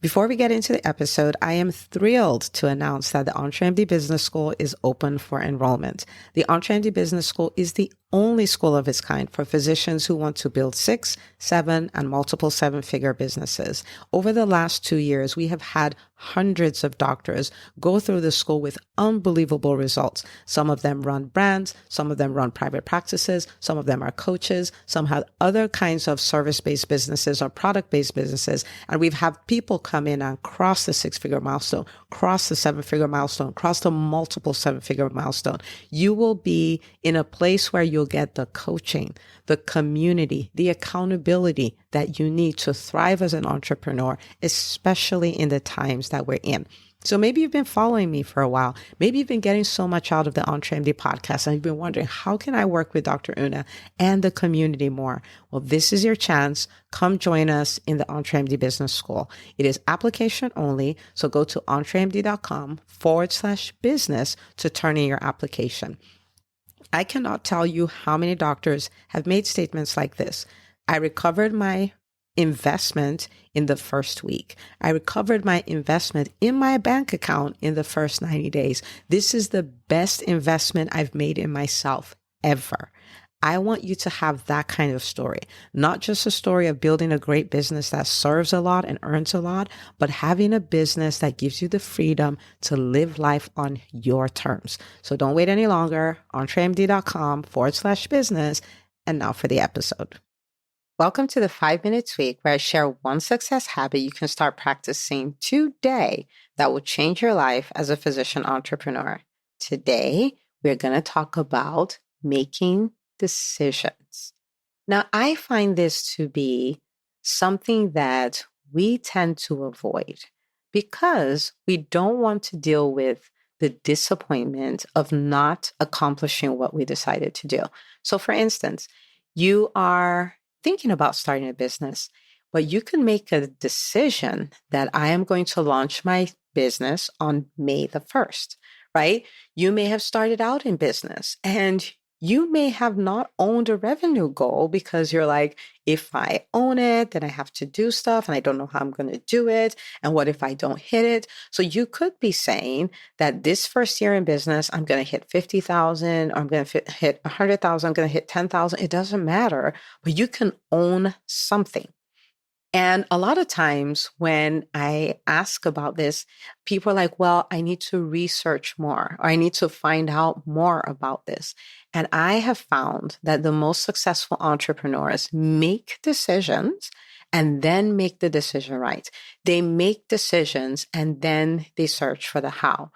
Before we get into the episode, I am thrilled to announce that the EntreMD Business School is open for enrollment. The EntreMD Business School is the only school of its kind for physicians who want to build 6, 7, and multiple 7-figure businesses. Over the last 2 years, we have had hundreds of doctors go through the school with unbelievable results. Some of them run brands, some of them run private practices, some of them are coaches, some have other kinds of service-based businesses or product-based businesses. And we've had people come in and cross the 6-figure milestone, cross the 7-figure milestone, cross the multiple 7-figure milestone. You will be in a place where you'll get the coaching, the community, the accountability that you need to thrive as an entrepreneur, especially in the times that we're in. So maybe you've been following me for a while. Maybe you've been getting so much out of the EntreMD podcast and you've been wondering, how can I work with Dr. Una and the community more? Well, this is your chance. Come join us in the EntreMD Business School. It is application only. So go to entremd.com/business to turn in your application. I cannot tell you how many doctors have made statements like this. I recovered my investment in the first week. I recovered my investment in my bank account in the first 90 days. This is the best investment I've made in myself ever. I want you to have that kind of story, not just a story of building a great business that serves a lot and earns a lot, but having a business that gives you the freedom to live life on your terms. So don't wait any longer. entremd.com/business. And now for the episode. Welcome to the 5-Minute Tweak, where I share one success habit you can start practicing today that will change your life as a physician entrepreneur. Today, we're going to talk about making decisions. Now, I find this to be something that we tend to avoid because we don't want to deal with the disappointment of not accomplishing what we decided to do. So, for instance, you are thinking about starting a business, but you can make a decision that I am going to launch my business on May the 1st, right? You may have started out in business and you may have not owned a revenue goal because you're like, if I own it, then I have to do stuff and I don't know how I'm going to do it. And what if I don't hit it? So you could be saying that this first year in business, I'm going to hit 50,000, or I'm going to hit 100,000, I'm going to hit 10,000. It doesn't matter, but you can own something. And a lot of times when I ask about this, people are like, well, I need to research more, or I need to find out more about this. And I have found that the most successful entrepreneurs make decisions and then make the decision right. They make decisions and then they search for the how.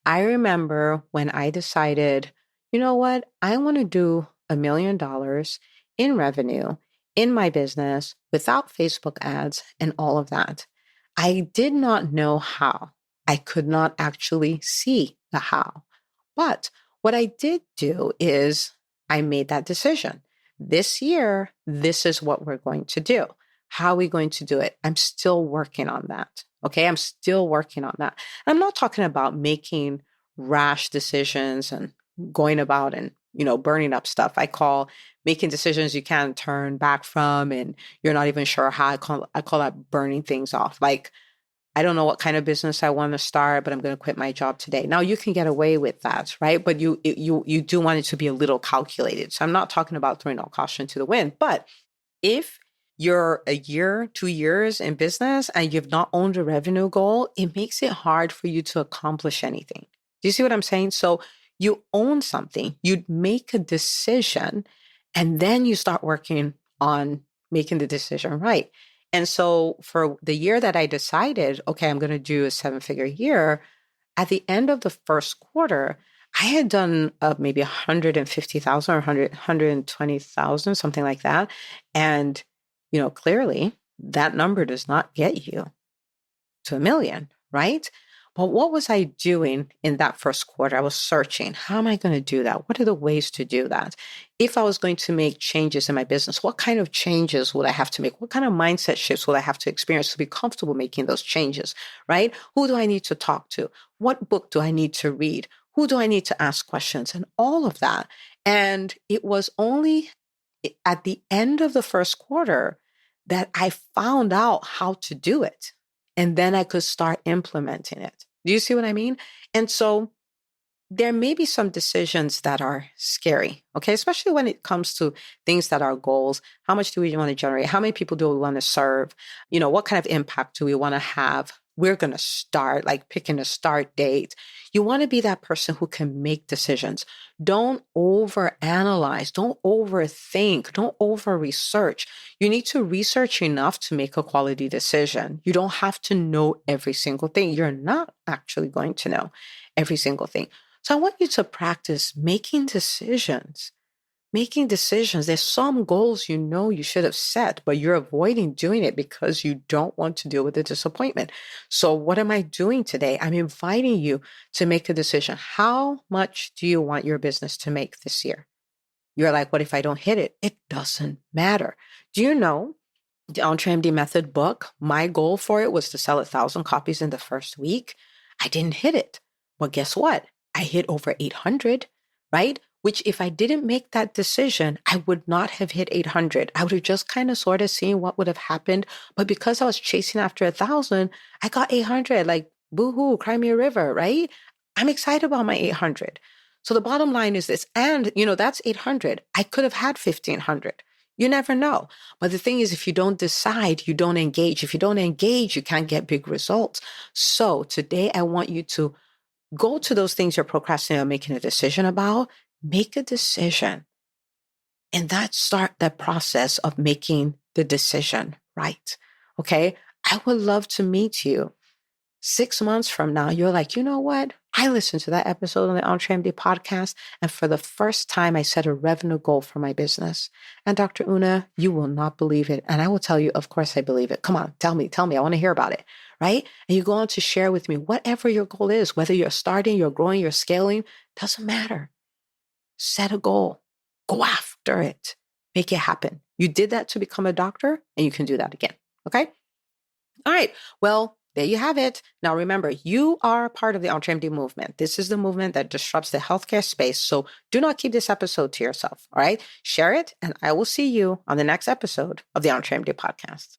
I remember when I decided, you know what, I want to do $1 million in revenue in my business without Facebook ads and all of that. I did not know how. I could not actually see the how. But what I did do is I made that decision. This year, this is what we're going to do. How are we going to do it? I'm still working on that. Okay, I'm still working on that. I'm not talking about making rash decisions and going about and burning up stuff. I call making decisions you can't turn back from, and you're not even sure how. I call that burning things off. Like, I don't know what kind of business I want to start, but I'm going to quit my job today. Now you can get away with that, right? But you do want it to be a little calculated. So I'm not talking about throwing all caution to the wind. But if you're a year, 2 years in business and you've not owned a revenue goal, it makes it hard for you to accomplish anything. Do you see what I'm saying? So you own something, you make a decision, and then you start working on making the decision right. And so for the year that I decided, okay, I'm going to do a 7-figure year, at the end of the first quarter, I had done maybe 150,000 or 120,000, something like that. And, clearly that number does not get you to $1 million, right? But what was I doing in that first quarter? I was searching, how am I going to do that? What are the ways to do that? If I was going to make changes in my business, what kind of changes would I have to make? What kind of mindset shifts would I have to experience to be comfortable making those changes, right? Who do I need to talk to? What book do I need to read? Who do I need to ask questions? And all of that. And it was only at the end of the first quarter that I found out how to do it. And then I could start implementing it. Do you see what I mean? And so there may be some decisions that are scary, okay? Especially when it comes to things that are goals. How much do we want to generate? How many people do we want to serve? What kind of impact do we want to have? We're going to start, like picking a start date. You want to be that person who can make decisions. Don't overanalyze. Don't overthink. Don't over research. You need to research enough to make a quality decision. You don't have to know every single thing. You're not actually going to know every single thing. So I want you to practice making decisions. Making decisions. There's some goals you should have set, but you're avoiding doing it because you don't want to deal with the disappointment. So what am I doing today? I'm inviting you to make a decision. How much do you want your business to make this year? You're like, what if I don't hit it? It doesn't matter. Do you know the EntreMD Method book? My goal for it was to sell 1,000 copies in the first week. I didn't hit it. But guess what? I hit over 800, right? Which if I didn't make that decision, I would not have hit 800. I would have just kind of sort of seen what would have happened. But because I was chasing after 1,000, I got 800, like boo-hoo, cry me a river, right? I'm excited about my 800. So the bottom line is this, and that's 800. I could have had 1,500. You never know. But the thing is, if you don't decide, you don't engage. If you don't engage, you can't get big results. So today I want you to go to those things you're procrastinating on making a decision about, make a decision. And start that process of making the decision right. Okay. I would love to meet you 6 months from now. You're like, you know what? I listened to that episode on the EntreMD podcast. And for the first time, I set a revenue goal for my business. And Dr. Una, you will not believe it. And I will tell you, of course, I believe it. Come on, tell me. I want to hear about it. Right? And you go on to share with me whatever your goal is, whether you're starting, you're growing, you're scaling, doesn't matter. Set a goal, go after it, make it happen. You did that to become a doctor and you can do that again. Okay. All right. Well, there you have it. Now, remember, you are part of the EntreMD movement. This is the movement that disrupts the healthcare space. So do not keep this episode to yourself. All right. Share it and I will see you on the next episode of the EntreMD podcast.